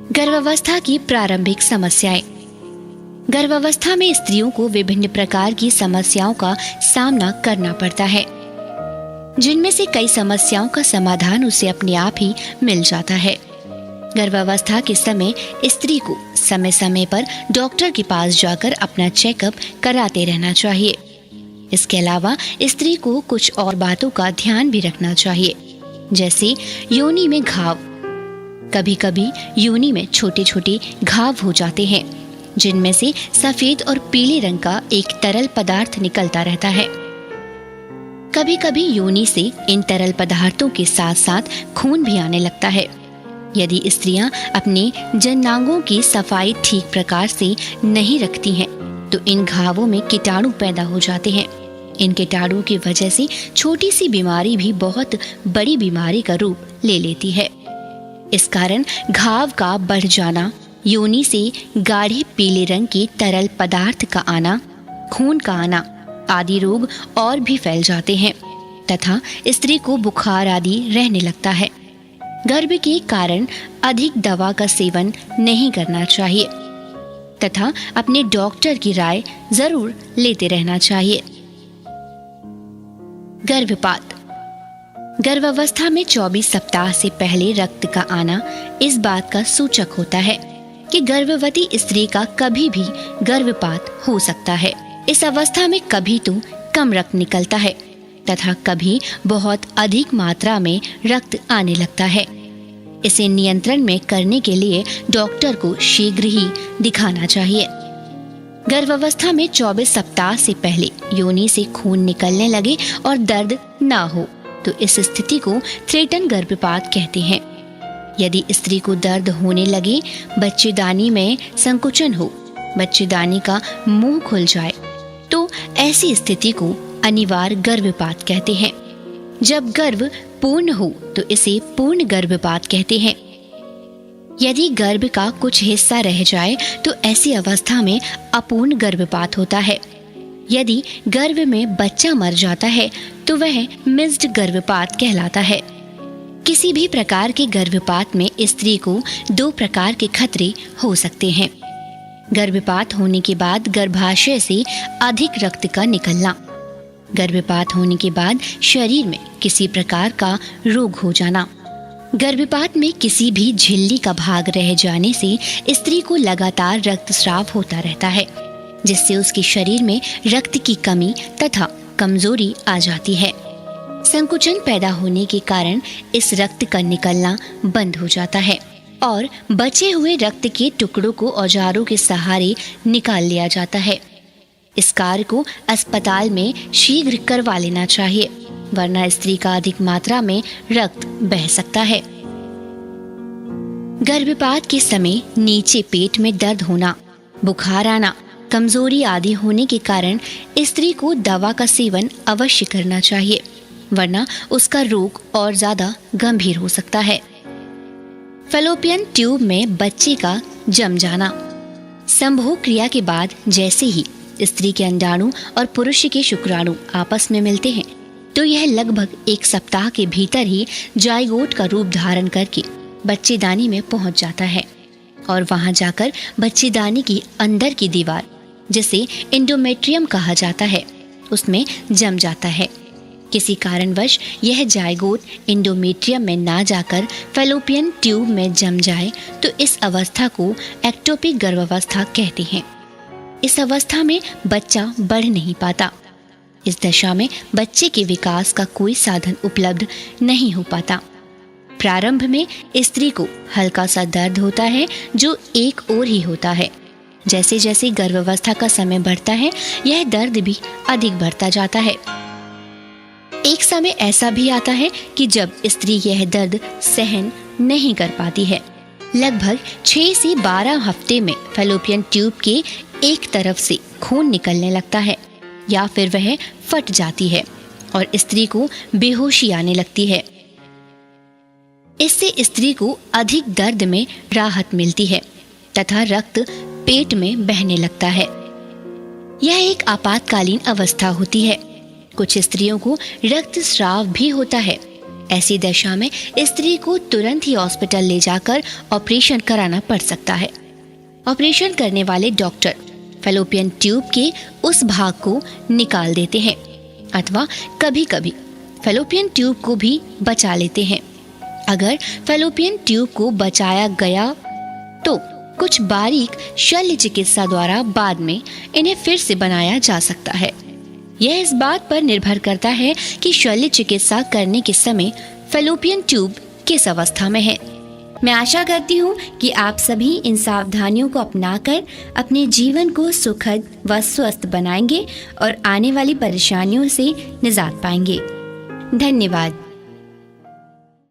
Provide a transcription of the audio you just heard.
गर्भावस्था की प्रारंभिक समस्याएं। गर्भावस्था में स्त्रियों को विभिन्न प्रकार की समस्याओं का सामना करना पड़ता है, जिनमें से कई समस्याओं का समाधान उसे अपने आप ही मिल जाता है। गर्भावस्था के समय स्त्री को समय समय पर डॉक्टर के पास जाकर अपना चेकअप कराते रहना चाहिए। इसके अलावा स्त्री को कुछ और बातों का ध्यान भी रखना चाहिए, जैसे योनि में घाव। कभी कभी योनि में छोटे छोटे घाव हो जाते हैं, जिनमें से सफेद और पीले रंग का एक तरल पदार्थ निकलता रहता है। कभी कभी योनि से इन तरल पदार्थों के साथ साथ खून भी आने लगता है। यदि स्त्रियां अपने जननांगों की सफाई ठीक प्रकार से नहीं रखती हैं, तो इन घावों में कीटाणु पैदा हो जाते हैं। इन कीटाणु की वजह से छोटी सी बीमारी भी बहुत बड़ी बीमारी का रूप ले लेती है। इस कारण घाव का बढ़ जाना, योनि से गाढ़े पीले रंग के तरल पदार्थ का आना, खून का आना आदि रोग और भी फैल जाते हैं तथा स्त्री को बुखार आदि रहने लगता है। गर्भ के कारण अधिक दवा का सेवन नहीं करना चाहिए तथा अपने डॉक्टर की राय जरूर लेते रहना चाहिए। गर्भपात। गर्भावस्था में 24 सप्ताह से पहले रक्त का आना इस बात का सूचक होता है कि गर्भवती स्त्री का कभी भी गर्भपात हो सकता है। इस अवस्था में कभी तो कम रक्त निकलता है तथा कभी बहुत अधिक मात्रा में रक्त आने लगता है। इसे नियंत्रण में करने के लिए डॉक्टर को शीघ्र ही दिखाना चाहिए। गर्भावस्था में 24 सप्ताह से पहले योनि से खून निकलने लगे और दर्द ना हो तो इस स्थिति को थ्रेटन गर्भपात कहते हैं। यदि स्त्री को दर्द होने लगे, बच्चेदानी में संकुचन हो, बच्चेदानी का मुंह खुल जाए, तो ऐसी स्थिति को अनिवार्य गर्भपात कहते हैं। जब गर्भ पूर्ण हो तो इसे पूर्ण गर्भपात कहते हैं। यदि गर्भ का कुछ हिस्सा रह जाए तो ऐसी अवस्था में अपूर्ण गर्भपात होता है। यदि गर्भ में बच्चा मर जाता है तो वह मिस्ड गर्भपात कहलाता है। किसी भी प्रकार के गर्भपात में स्त्री को 2 प्रकार के खतरे हो सकते हैं। गर्भपात होने के बाद गर्भाशय से अधिक रक्त का निकलना, गर्भपात होने के बाद शरीर में किसी प्रकार का रोग हो जाना, गर्भपात में किसी भी झिल्ली का भाग रह जाने से स्त्री को लगातार रक्तस्राव होता रहता है, जिससे उसके शरीर में रक्त की कमी तथा कमजोरी आ जाती है। संकुचन पैदा होने के कारण इस रक्त का निकलना बंद हो जाता है और बचे हुए रक्त के टुकड़ों को औजारों के सहारे निकाल लिया जाता है। इस कार्य को अस्पताल में शीघ्र करवा लेना चाहिए, वरना स्त्री का अधिक मात्रा में रक्त बह सकता है। गर्भपात के समय नीचे पेट में दर्द होना, बुखार आना, कमजोरी आदि होने के कारण स्त्री को दवा का सेवन अवश्य करना चाहिए, वरना उसका रोग और ज्यादा गंभीर हो सकता है। फैलोपियन ट्यूब में बच्चे का जम जाना। संभोग क्रिया के बाद जैसे ही स्त्री के अंडाणु और पुरुष के शुक्राणु आपस में मिलते हैं, तो यह लगभग 1 सप्ताह के भीतर ही जाइगोट का रूप धारण करके बच्चेदानी में पहुंच जाता है और वहां जाकर बच्चेदानी की अंदर की दीवार, जिसे एंडोमेट्रियम कहा जाता है, उसमें जम जाता है। किसी कारणवश यह जाइगोट एंडोमेट्रियम में ना जाकर फैलोपियन ट्यूब में जम जाए तो इस अवस्था को एक्टोपिक गर्भावस्था कहते हैं। इस अवस्था में बच्चा बढ़ नहीं पाता। इस दशा में बच्चे के विकास का कोई साधन उपलब्ध नहीं हो पाता। प्रारंभ में स्त्री को हल्का सा दर्द होता है, जो एक ओर ही होता है। जैसे जैसे गर्भावस्था का समय बढ़ता है, यह दर्द भी अधिक बढ़ता जाता है। एक समय ऐसा भी आता है कि जब स्त्री यह दर्द सहन नहीं कर पाती है। लगभग 6 से 12 हफ्ते में फैलोपियन ट्यूब के एक तरफ से खून निकलने लगता है या फिर वह फट जाती है और स्त्री को बेहोशी आने लगती है। इससे स्त्री को अधिक दर्द में राहत मिलती है तथा रक्त पेट में बहने लगता है। यह एक आपातकालीन अवस्था होती है। कुछ स्त्रियों को रक्तस्राव भी होता है ऐसी दशा में स्त्री को तुरंत ही हॉस्पिटल ले जाकर ऑपरेशन कराना पड़ सकता है। ऑपरेशन करने वाले डॉक्टर फैलोपियन ट्यूब के उस भाग को निकाल देते हैं अथवा कभी-कभी फैलोपियन ट्यूब को भी बचा लेते हैं। अगर फैलोपियन ट्यूब को बचाया गया तो कुछ बारीक शल्य चिकित्सा द्वारा बाद में इन्हें फिर से बनाया जा सकता है। यह इस बात पर निर्भर करता है कि शल्य चिकित्सा करने के समय फैलोपियन ट्यूब किस अवस्था में है। मैं आशा करती हूँ कि आप सभी इन सावधानियों को अपनाकर अपने जीवन को सुखद व स्वस्थ बनाएंगे और आने वाली परेशानियों से निजात पाएंगे। धन्यवाद।